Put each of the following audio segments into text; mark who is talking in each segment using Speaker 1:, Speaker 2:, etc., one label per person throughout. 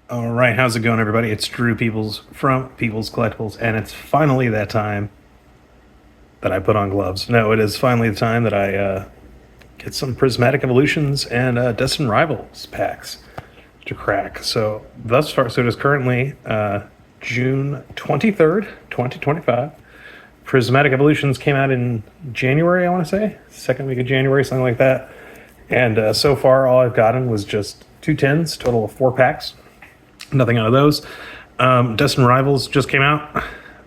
Speaker 1: All right, how's it going, everybody? It's Drew Peoples from Peoples Collectibles, and it's finally that time that I put on gloves. No, it is finally the time that I get some Prismatic Evolutions and Destined Rivals packs to crack. So thus far, so it is currently June 23rd, 2025. Prismatic Evolutions came out in January, I want to say, second week of January, something like that. And so far, all I've gotten was just 2 tins, total of 4 packs. Nothing out of those. Destined Rivals just came out.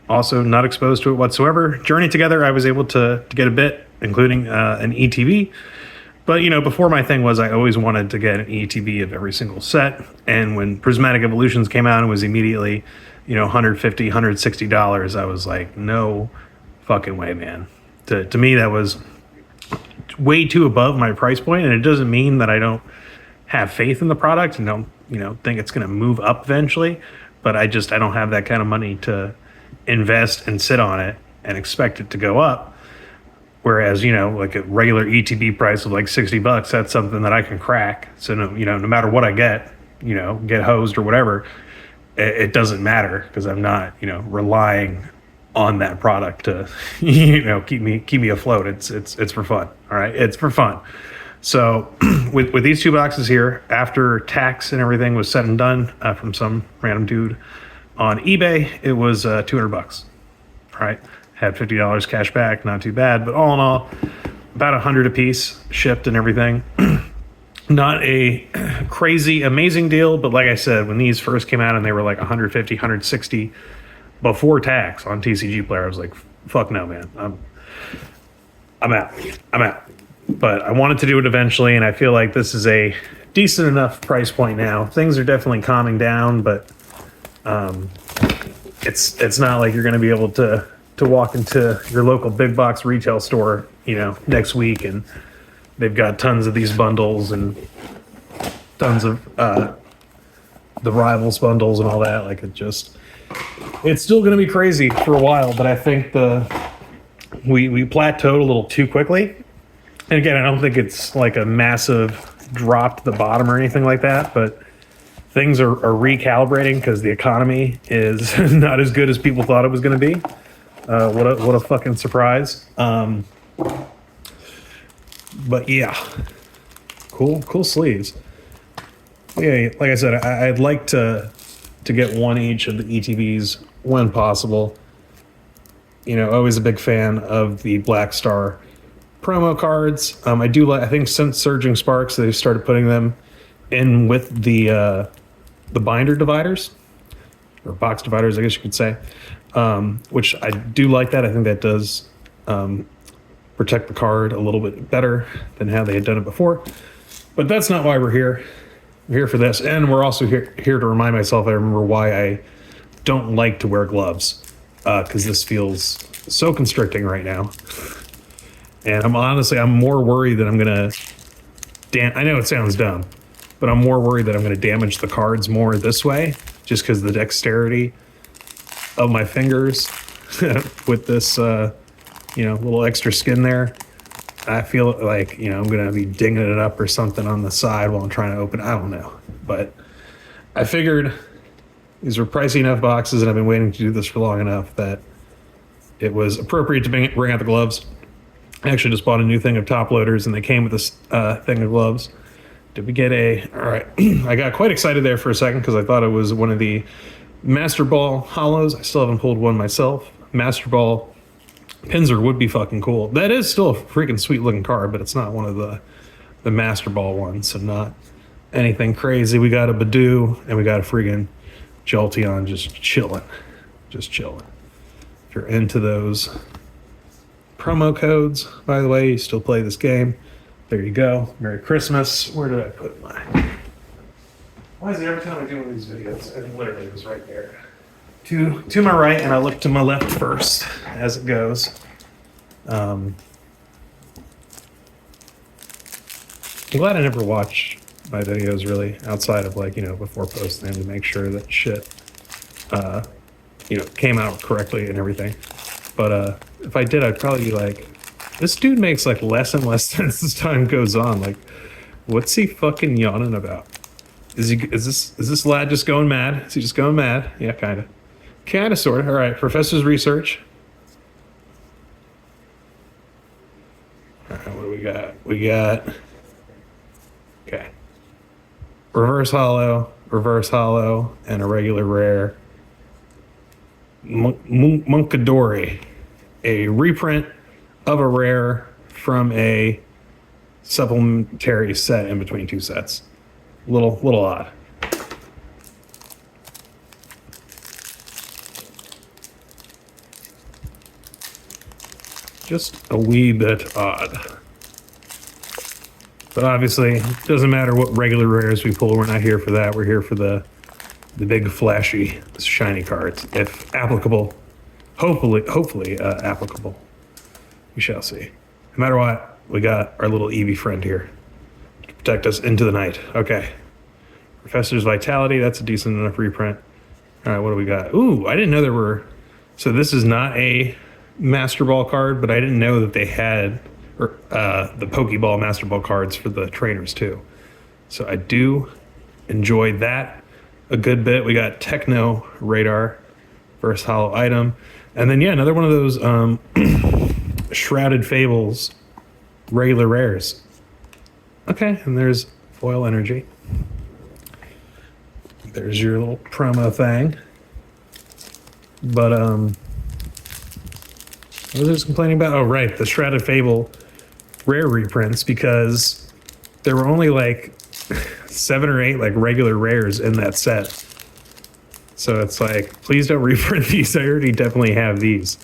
Speaker 1: Also not exposed to it whatsoever. Journey Together, I was able to get a bit, including an ETB. But, before my thing was I always wanted to get an ETB of every single set. And when Prismatic Evolutions came out and was immediately, $150, $160, I was like, no fucking way, man. To me, that was way too above my price point. And it doesn't mean that I don't have faith in the product and don't think it's going to move up eventually, but I don't have that kind of money to invest and sit on it and expect it to go up. Whereas, like a regular ETB price of like $60, that's something that I can crack. So no matter what I get hosed or whatever, it doesn't matter because I'm not relying on that product to keep me afloat. It's for fun. All right, it's for fun. So with these 2 boxes here, after tax and everything was said and done from some random dude on eBay, it was $200. All right, had $50 cash back, not too bad. But all in all, about 100 a piece shipped and everything. Not a crazy, amazing deal, but like I said, when these first came out and they were like 150, 160 before tax on TCG Player, I was like, fuck no, man. I'm out. But I wanted to do it eventually, and I feel like this is a decent enough price point now. Things are definitely calming down, but it's not like you're going to be able to walk into your local big box retail store, next week, and they've got tons of these bundles and tons of the Rivals bundles and all that. Like it's still going to be crazy for a while, but I think we plateaued a little too quickly. And again, I don't think it's like a massive drop to the bottom or anything like that, but things are recalibrating because the economy is not as good as people thought it was going to be. What a fucking surprise. But yeah, cool sleeves. Yeah, like I said, I'd like to get one each of the ETBs when possible. Always a big fan of the Black Star promo cards. I think since Surging Sparks, they've started putting them in with the binder dividers, or box dividers, I guess you could say, which I do like that. I think that does protect the card a little bit better than how they had done it before. But that's not why we're here. We're here for this, and we're also here to remind myself, I remember why I don't like to wear gloves, because this feels so constricting right now. And I'm more worried that I'm going to, I know it sounds dumb, but I'm more worried that I'm going to damage the cards more this way, just because the dexterity of my fingers with this, little extra skin there. I feel like, I'm going to be dinging it up or something on the side while I'm trying to open. I don't know. But I figured these were pricey enough boxes, and I've been waiting to do this for long enough that it was appropriate to bring out the gloves. I actually just bought a new thing of top loaders, and they came with this thing of gloves. Did we get all right. I got quite excited there for a second because I thought it was one of the Master Ball hollows. I still haven't pulled one myself. Master Ball Pinzer would be fucking cool. That is still a freaking sweet looking card, but it's not one of the Master Ball ones, so not anything crazy. We got a Badoo, and we got a freaking Jolteon just chilling. If you're into those promo codes, by the way, you still play this game, there you go. Merry Christmas. Where did I put my... Why is it every time I do one of these videos, and literally it was right there. To my right, and I look to my left first as it goes. I'm glad I never watch my videos really outside of before posting them to make sure that shit came out correctly and everything. But if I did, I'd probably be like, this dude makes less and less sense as time goes on. What's he fucking yawning about? Is this lad just going mad? Is he just going mad? Yeah, kind of, sort of. All right, Professor's research. All right, what do we got? We got okay. Reverse hollow, and a regular rare. Munkadori, a reprint of a rare from a supplementary set in between two sets. Little odd. Just a wee bit odd. But obviously, it doesn't matter what regular rares we pull. We're not here for that. We're here for the big flashy shiny cards, if applicable. Hopefully applicable. We shall see. No matter what, we got our little Eevee friend here to protect us into the night. Okay. Professor's Vitality, that's a decent enough reprint. All right, what do we got? Ooh, I didn't know there were... So this is not a Master Ball card, but I didn't know that they had the Pokeball Master Ball cards for the trainers too. So I do enjoy that a good bit. We got Techno Radar, first hollow item. And then, yeah, another one of those Shrouded Fables regular rares. Okay, and there's Foil Energy. There's your little promo thing. But, what was I just complaining about? Oh, right, the Shrouded Fable rare reprints, because there were only like 7 or 8 like regular rares in that set. So it's like, please don't reprint these. I already definitely have these.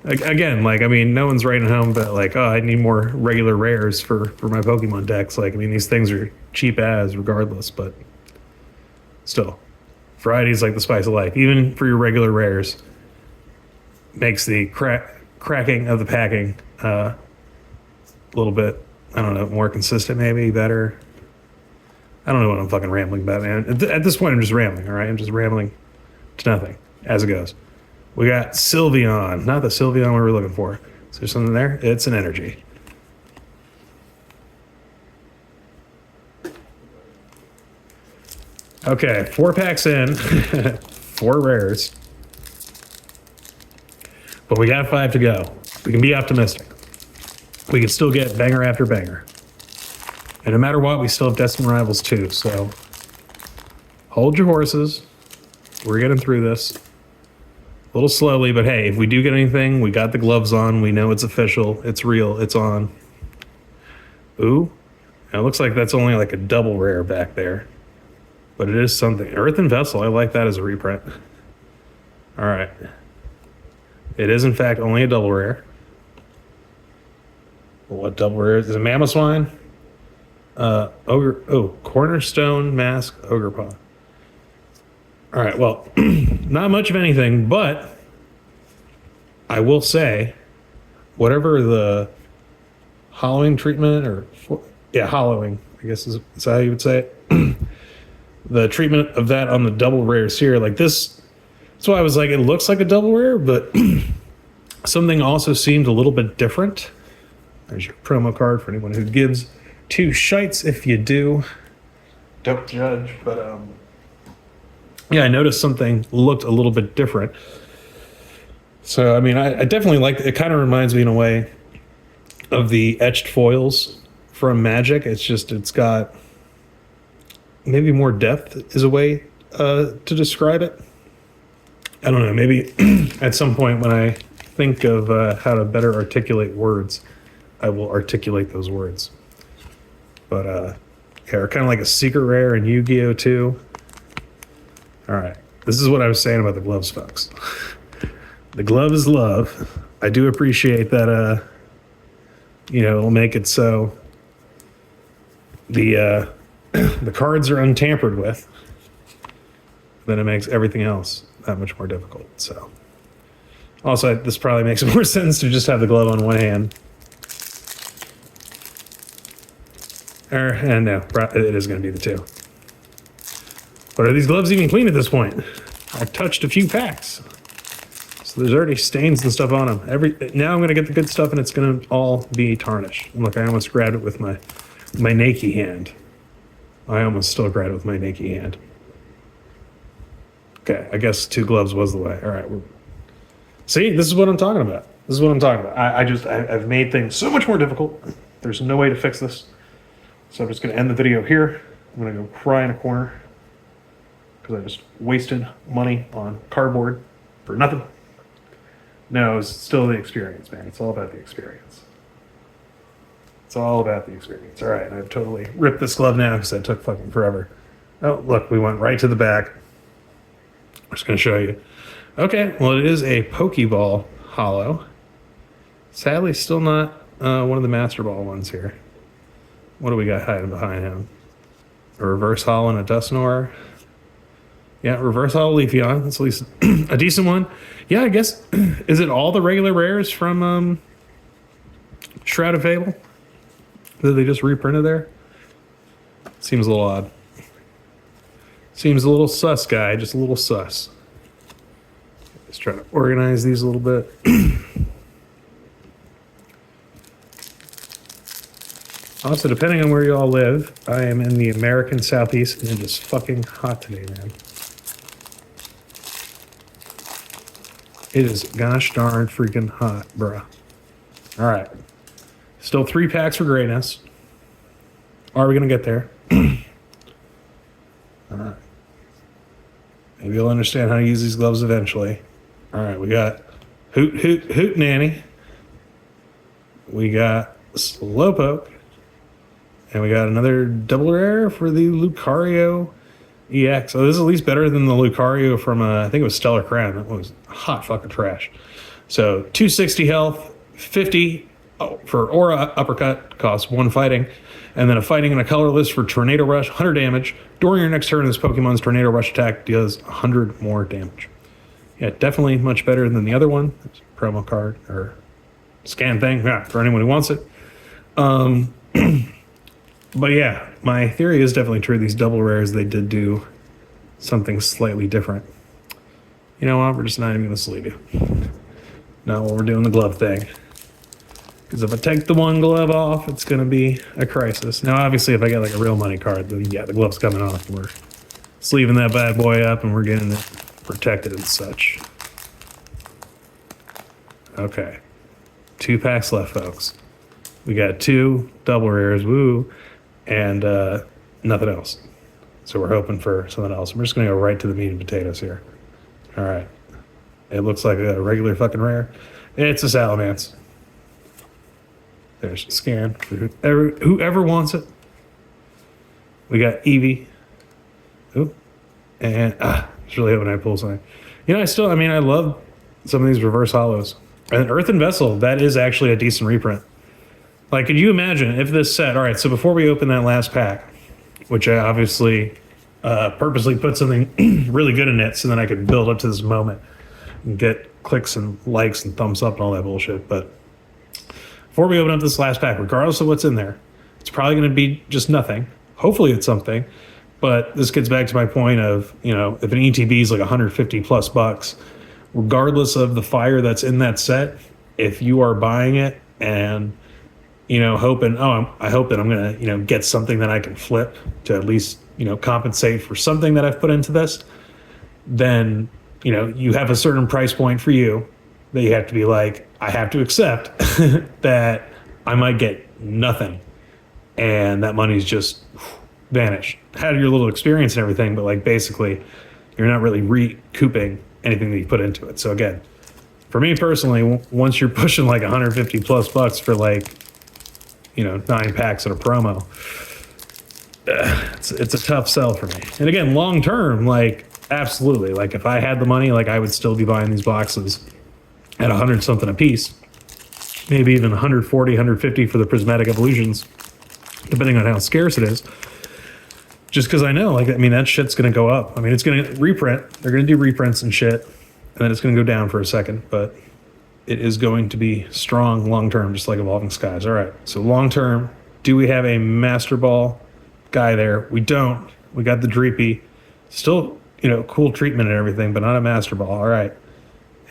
Speaker 1: Again, like, I mean, no one's writing home that like, oh, I need more regular rares for my Pokemon decks. Like, I mean, these things are cheap as regardless, but still, variety is like the spice of life. Even for your regular rares, makes the cracking of the packing a little bit, I don't know, more consistent, maybe better. I don't know what I'm fucking rambling about, man. At this point, I'm just rambling, all right? I'm just rambling to nothing, as it goes. We got Sylveon. Not the Sylveon we were looking for. Is there something there? It's an energy. Okay, 4 packs in. 4 rares. But we got 5 to go. We can be optimistic. We can still get banger after banger. And no matter what, we still have Destined Rivals too, so hold your horses. We're getting through this. A little slowly, but hey, if we do get anything, we got the gloves on. We know it's official. It's real. It's on. Ooh. Now it looks like that's only like a double rare back there. But it is something. Earthen Vessel, I like that as a reprint. All right. It is, in fact, only a double rare. What double rare is it? Mamoswine? Cornerstone Mask Ogrepaw. All right, well, not much of anything, but I will say, whatever the hollowing treatment, hollowing, I guess is how you would say it. The treatment of that on the double rares here, like this, that's why I was like, it looks like a double rare, but something also seemed a little bit different. There's your promo card for anyone who gives 2 shites. If you do, don't judge, but yeah, I noticed something looked a little bit different. So, I mean, I definitely like it. Kind of reminds me in a way of the etched foils from Magic. It's got maybe more depth is a way to describe it. I don't know, maybe at some point when I think of how to better articulate words, I will articulate those words. But, yeah, they're kind of like a secret rare in Yu-Gi-Oh! Too. All right, this is what I was saying about the gloves, folks. The glove is love. I do appreciate that, it'll make it so the the cards are untampered with. Then it makes everything else that much more difficult. So, also, this probably makes more sense to just have the glove on one hand. And no, it is going to be the 2. But are these gloves even clean at this point? I've touched a few packs. So there's already stains and stuff on them. Now I'm going to get the good stuff and it's going to all be tarnished. Look, I almost grabbed it with my naked hand. I almost still grabbed it with my naked hand. Okay, I guess 2 gloves was the way. All right. See, this is what I'm talking about. This is what I'm talking about. I've made things so much more difficult. There's no way to fix this. So I'm just going to end the video here. I'm going to go cry in a corner because I just wasted money on cardboard for nothing. No, it's still the experience, man. It's all about the experience. It's all about the experience. All right, I've totally ripped this glove now because that took fucking forever. Oh, look, we went right to the back. I'm just going to show you. Okay, well, it is a Pokeball hollow. Sadly, still not one of the Master Ball ones here. What do we got hiding behind him? A reverse hollow and a Dusknoir. Yeah, reverse hollow Leafeon. That's at least a decent one. Yeah, I guess, is it all the regular rares from Shroud of Fable that they just reprinted there? Seems a little odd. Seems a little sus, guy. Just a little sus. Just trying to organize these a little bit. Also, depending on where you all live, I am in the American Southeast, and it is fucking hot today, man. It is gosh darn freaking hot, bruh. All right. Still 3 packs for greatness. Are we going to get there? All right. Maybe you'll understand how to use these gloves eventually. All right, we got Hoot Nanny. We got Slowpoke. And we got another double rare for the Lucario EX. So this is at least better than the Lucario from, I think it was Stellar Crown. That was hot fucking trash. So 260 health, 50 for Aura Uppercut, costs 1 fighting. And then a fighting and a colorless for Tornado Rush, 100 damage. During your next turn, this Pokemon's Tornado Rush attack does 100 more damage. Yeah, definitely much better than the other one. It's a promo card or scan thing, yeah, for anyone who wants it. But yeah, my theory is definitely true. These double rares, they did do something slightly different. You know what? We're just not even going to sleep you. Not while we're doing the glove thing. Because if I take the one glove off, it's going to be a crisis. Now, obviously, if I get like a real money card, then yeah, the glove's coming off. We're sleeving that bad boy up and we're getting it protected and such. Okay. 2 packs left, folks. We got 2 double rares, woo, and nothing else. So we're hoping for something else. We're just going to go right to the meat and potatoes here. All right. It looks like a regular fucking rare. It's a Salamence. There's a scan for whoever wants it. We got Eevee. Ooh. And I was really hoping I pull something. You know, I love some of these reverse hollows. And Earthen Vessel, that is actually a decent reprint. Like, could you imagine if this set, all right, so before we open that last pack, which I obviously purposely put something really good in it so then I could build up to this moment and get clicks and likes and thumbs up and all that bullshit. But before we open up this last pack, regardless of what's in there, it's probably going to be just nothing. Hopefully it's something. But this gets back to my point of, you know, if an ETB is like 150 plus bucks, regardless of the fire that's in that set, if you are buying it and, you know, hoping, I hope that I'm going to, you know, get something that I can flip to at least, you know, compensate for something that I've put into this, then, you know, you have a certain price point for you that you have to be like, I have to accept that I might get nothing. And that money's just vanished. Had your little experience and everything, but like basically you're not really recouping anything that you put into it. So again, for me personally, once you're pushing like 150 plus bucks for like, you know, 9 packs at a promo, it's a tough sell for me. And again, long term, like absolutely, like if I had the money, like I would still be buying these boxes at 100 something a piece, maybe even 140, 150 for the Prismatic Evolutions, depending on how scarce it is. Just because I know, like, I mean, that shit's going to go up. I mean, it's going to reprint. They're going to do reprints and shit, and then it's going to go down for a second, but it is going to be strong long-term, just like Evolving Skies. All right, so long-term, do we have a Master Ball guy there? We don't. We got the Dreepy. Still, you know, cool treatment and everything, but not a Master Ball. All right.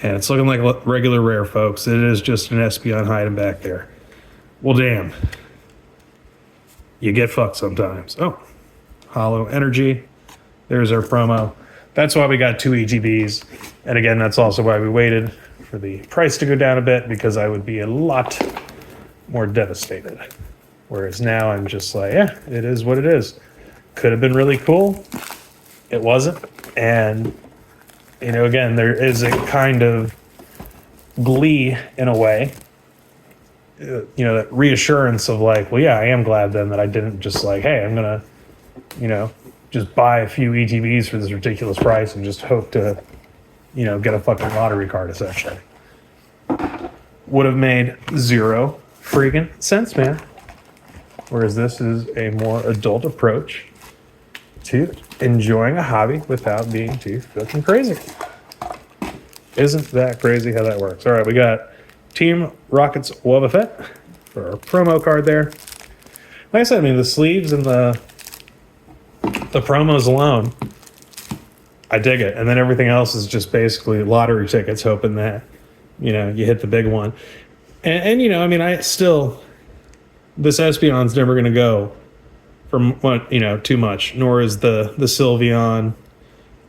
Speaker 1: And it's looking like a regular rare, folks. It is just an Espeon hiding back there. Well, damn. You get fucked sometimes. Oh. Hollow Energy. There's our promo. That's why we got 2 ETBs. And again, that's also why we waited for the price to go down a bit, because I would be a lot more devastated. Whereas now I'm just like, yeah, it is what it is. Could have been really cool. It wasn't. And, you know, again, there is a kind of glee in a way. You know, that reassurance of like, well, yeah, I am glad then that I didn't just like, hey, I'm going to, you know, just buy a few ETBs for this ridiculous price and just hope to, you know, get a fucking lottery card, essentially. Would have made zero freaking sense, man. Whereas this is a more adult approach to enjoying a hobby without being too fucking crazy. Isn't that crazy how that works? All right, we got Team Rocket's Boba Fett for our promo card there. Like I said, I mean, the sleeves and the promos alone, I dig it. And then everything else is just basically lottery tickets, hoping that, you know, you hit the big one. And you know, I mean, this Espeon's never going to go from what, you know, too much, nor is the Sylveon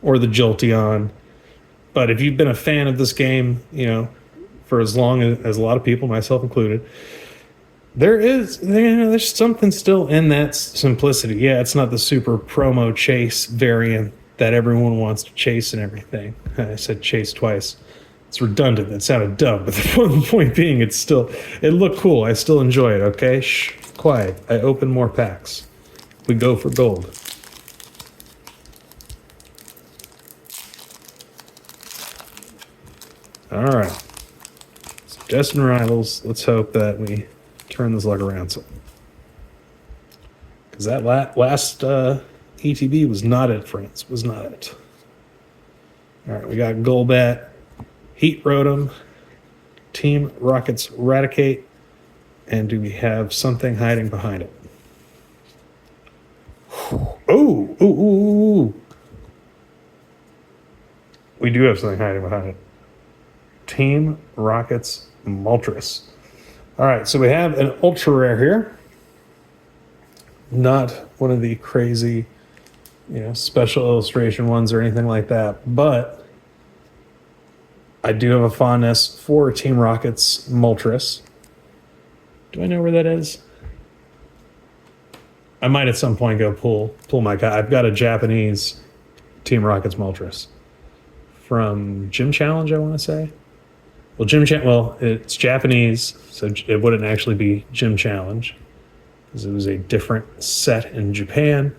Speaker 1: or the Jolteon. But if you've been a fan of this game, you know, for as long as a lot of people, myself included, there's something still in that simplicity. Yeah, it's not the super promo chase variant that everyone wants to chase and everything. I said chase twice. It's redundant. That sounded dumb, but the point being, it looked cool. I still enjoy it, okay? Shh, quiet. I open more packs. We go for gold. All right. So Destined Rivals. Let's hope that we turn this luck around some. Because that last ETB was not it, friends. Was not it. All right, we got Golbat, Heat Rotom, Team Rocket's Raticate, and do we have something hiding behind it? Ooh. We do have something hiding behind it. Team Rocket's Moltres. All right, so we have an ultra rare here. Not one of the crazy, you know, special illustration ones or anything like that, but I do have a fondness for Team Rocket's Moltres. Do I know where that is? I might at some point go pull my guy. I've got a Japanese Team Rocket's Moltres from Gym Challenge, I want to say. Well, it's Japanese, so it wouldn't actually be Gym Challenge because it was a different set in Japan.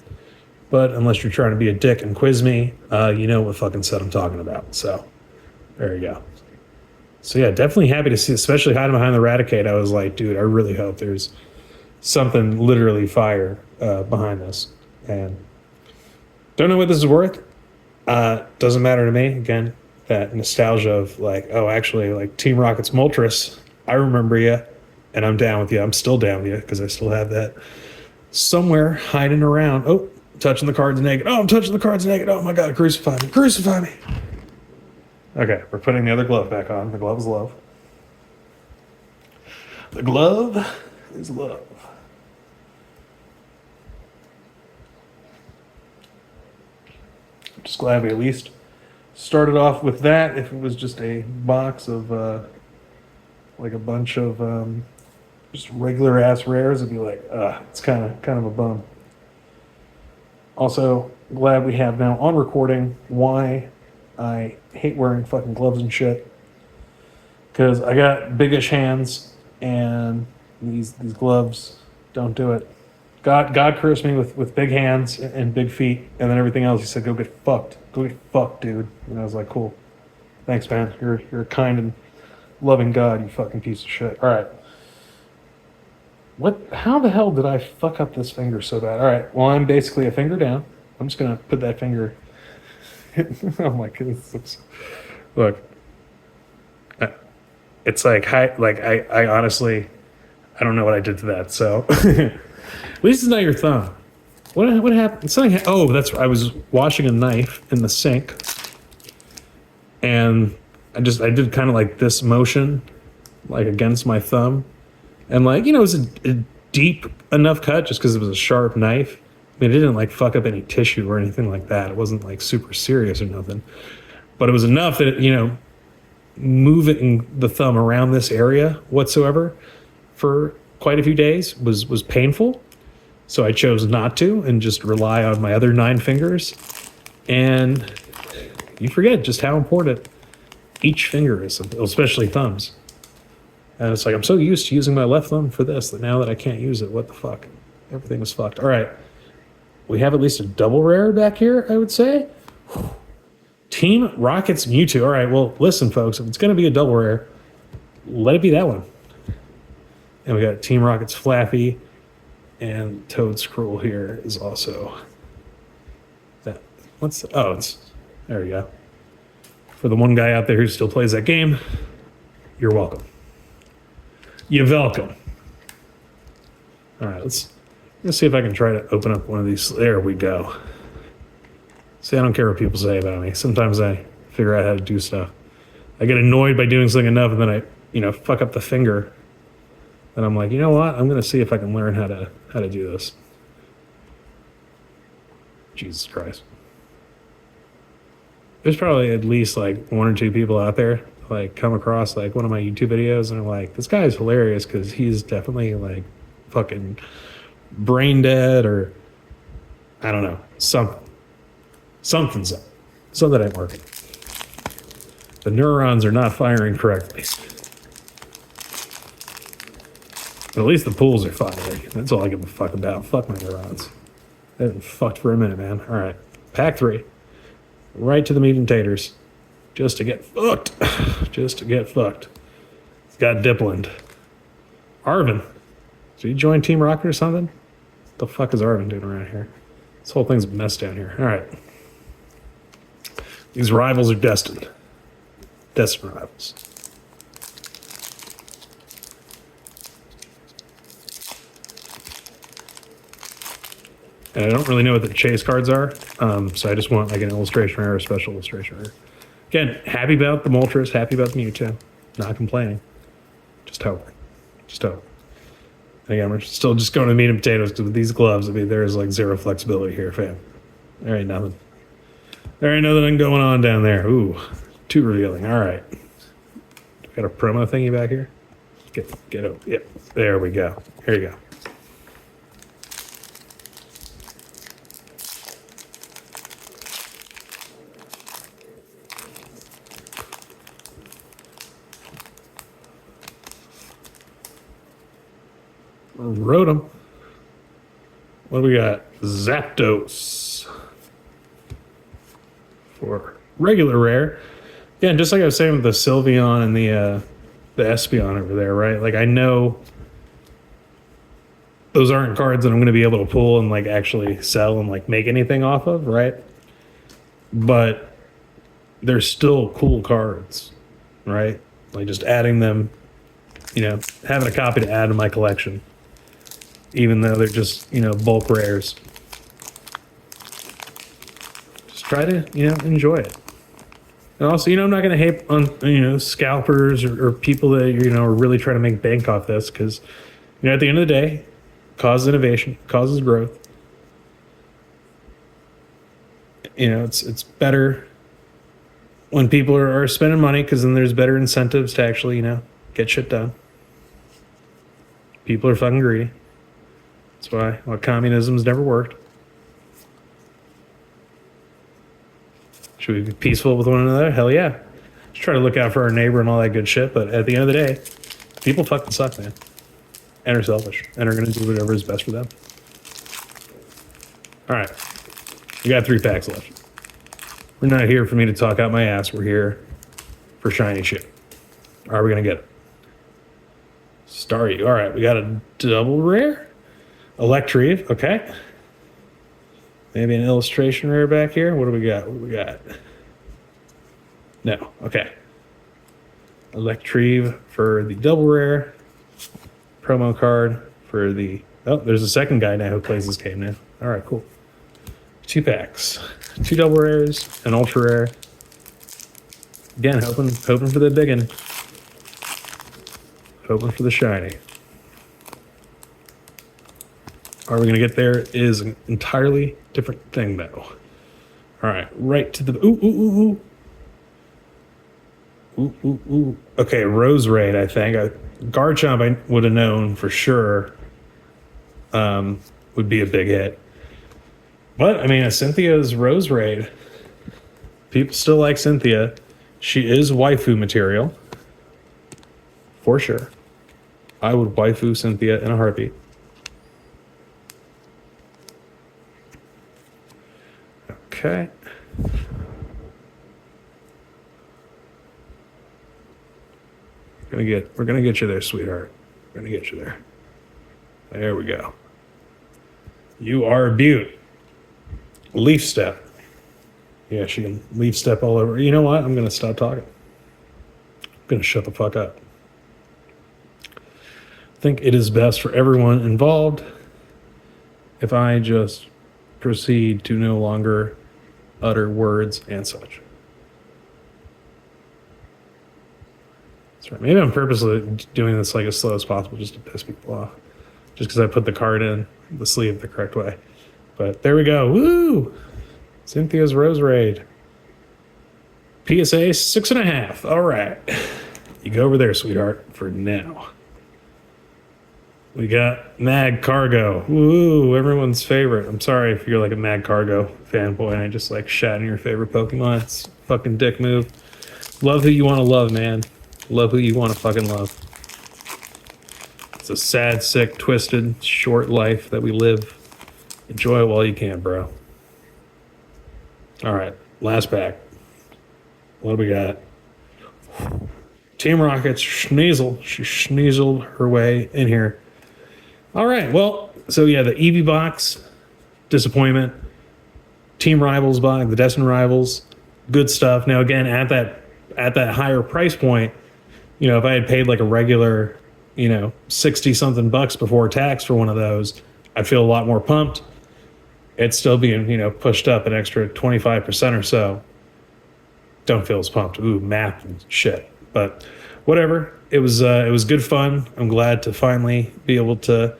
Speaker 1: But unless you're trying to be a dick and quiz me, you know what fucking set I'm talking about. So there you go. So yeah, definitely happy to see, especially hiding behind the Raticate. I was like, dude, I really hope there's something literally fire behind this. And don't know what this is worth. Doesn't matter to me. Again, that nostalgia of like, oh, actually, like Team Rocket's Moltres, I remember you, and I'm down with you. I'm still down with you because I still have that somewhere hiding around. Oh, touching the cards naked. Oh, I'm touching the cards naked. Oh my God, crucify me. Crucify me. Okay, we're putting the other glove back on. The glove is love. The glove is love. I'm just glad we at least started off with that. If it was just a box of like a bunch of just regular ass rares, it'd be like, it's kind of a bum. Also, glad we have now on recording why I hate wearing fucking gloves and shit. Because I got biggish hands and these gloves don't do it. God cursed me with big hands and big feet, and then everything else, he said, go get fucked. Go get fucked, dude. And I was like, cool. Thanks, man. You're a kind and loving God, you fucking piece of shit. All right. How the hell did I fuck up this finger so bad? All right. Well, I'm basically a finger down. I'm just going to put that finger... Oh my goodness. Look. It's like, I honestly, I don't know what I did to that, so... At least it's not your thumb. What happened? I was washing a knife in the sink, and I did kind of like this motion, like against my thumb, and like, you know, it was a deep enough cut just because it was a sharp knife, mean, it didn't like fuck up any tissue or anything like that. It wasn't like super serious or nothing. But it was enough that, you know, moving the thumb around this area whatsoever for quite a few days was painful. So I chose not to and just rely on my other 9 fingers. And you forget just how important each finger is, especially thumbs. And it's like, I'm so used to using my left thumb for this that now that I can't use it, what the fuck? Everything was fucked. All right. We have at least a double rare back here, I would say. Team Rocket's Mewtwo. All right, well, listen, folks, if it's going to be a double rare, let it be that one. And we got Team Rocket's Flappy, and Toad Scroll here is also that. What's the, oh, it's there we go. For the one guy out there who still plays that game, you're welcome. You're welcome. All right, let's see if I can try to open up one of these. There we go. See, I don't care what people say about me. Sometimes I figure out how to do stuff. I get annoyed by doing something enough, and then I, you know, fuck up the finger. And I'm like, you know what? I'm going to see if I can learn how to do this. Jesus Christ. There's probably at least like 1 or 2 people out there like come across like one of my YouTube videos and are like, this guy is hilarious because he's definitely like fucking brain dead or I don't know, something's up. Something ain't working. The neurons are not firing correctly. But at least the pools are firing. That's all I give a fuck about. Fuck my neurons. They've been fucked for a minute, man. All right. Pack 3. Right to the meat and taters. Just to get fucked. Just to get fucked. It's got Dipland. Arvin. Did he join Team Rocket or something? What the fuck is Arvin doing around here? This whole thing's a mess down here. All right. These rivals are destined. Destined rivals. And I don't really know what the chase cards are, so I just want like an illustration rare or a special illustration rare. Again, happy about the Moltres, happy about the Mewtwo. Not complaining. Just hoping. Just hoping. And again, we're still just going to meat and potatoes because with these gloves, I mean, there is like zero flexibility here, fam. There ain't nothing. There ain't nothing going on down there. Ooh, too revealing. All right. Got a promo thingy back here. Get over. Yep. There we go. Here you go. Rotom. What do we got? Zapdos. For regular rare. Yeah, just like I was saying with the Sylveon and the Espeon over there, right? Like I know those aren't cards that I'm going to be able to pull and like actually sell and like make anything off of, right? But they're still cool cards, right? Like just adding them, you know, having a copy to add to my collection, even though they're just, you know, bulk rares. Just try to, you know, enjoy it. And also, you know, I'm not going to hate on, you know, scalpers or people that, you know, are really trying to make bank off this because, you know, at the end of the day, causes innovation, causes growth. You know, it's better when people are spending money because then there's better incentives to actually, you know, get shit done. People are fucking greedy. That's why communism's never worked. Should we be peaceful with one another? Hell yeah. Just try to look out for our neighbor and all that good shit, but at the end of the day, people fucking suck, man. And are selfish. And are going to do whatever is best for them. Alright. We got 3 packs left. We're not here for me to talk out my ass. We're here for shiny shit. Are we going to get it? Staryu. Alright, we got a double rare. Electrive. Okay. Maybe an illustration rare back here. What do we got? What do we got? No. Okay. Electrive for the double rare. Promo card for the... Oh, there's a second guy now who plays this game now. All right, cool. 2 packs. 2 double rares, an ultra rare. Again, hoping for the big one. Hoping for the shiny. Are we going to get there is an entirely different thing, though. All right, right to the... Ooh, ooh, ooh, ooh. Ooh, ooh, ooh. Okay, Rose Raid, I think. Garchomp I would have known for sure would be a big hit. But, I mean, a Cynthia's Rose Raid. People still like Cynthia. She is waifu material. For sure. I would waifu Cynthia in a heartbeat. Okay. We're gonna get you there, sweetheart. We're gonna get you there. There we go. You are a beaut. Leaf step. Yeah, she can leaf step all over. You know what? I'm gonna stop talking. I'm gonna shut the fuck up. I think it is best for everyone involved if I just proceed to no longer utter words and such. That's right. Maybe I'm purposely doing this like as slow as possible just to piss people off. Just because I put the card in the sleeve the correct way. But there we go. Woo! Cynthia's Rose Raid. PSA 6.5. All right. You go over there, sweetheart, for now. We got Mag Cargo. Woo! Everyone's favorite. I'm sorry if you're like a Mag Cargo fanboy and I just like shat in your favorite Pokemon. It's a fucking dick move. Love who you want to love, man. Love who you want to fucking love. It's a sad, sick, twisted, short life that we live. Enjoy it while you can, bro. All right, last pack. What do we got? Team Rocket's Sneasel. She sneaseled her way in here. All right, well, so yeah, the EV box, disappointment. Team Rivals box, the Destined Rivals, good stuff. Now again, at that higher price point, you know, if I had paid like a regular, you know, 60 something bucks before tax for one of those, I'd feel a lot more pumped. It's still being, you know, pushed up an extra 25% or so. Don't feel as pumped. Ooh, math and shit. But whatever. It was good fun. I'm glad to finally be able to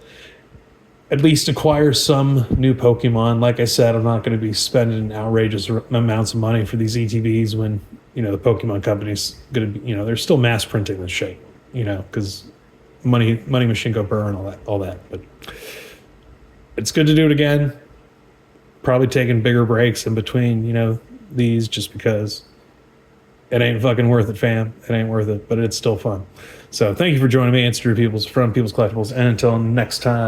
Speaker 1: at least acquire some new Pokemon. Like I said, I'm not going to be spending outrageous amounts of money for these ETBs when, you know, the Pokemon company's going to be, you know, they're still mass printing this shit, you know, because money machine go burn, all that. But it's good to do it again. Probably taking bigger breaks in between, you know, these just because it ain't fucking worth it, fam. It ain't worth it, but it's still fun. So thank you for joining me. It's Drew Peoples from Peoples Collectibles. And until next time.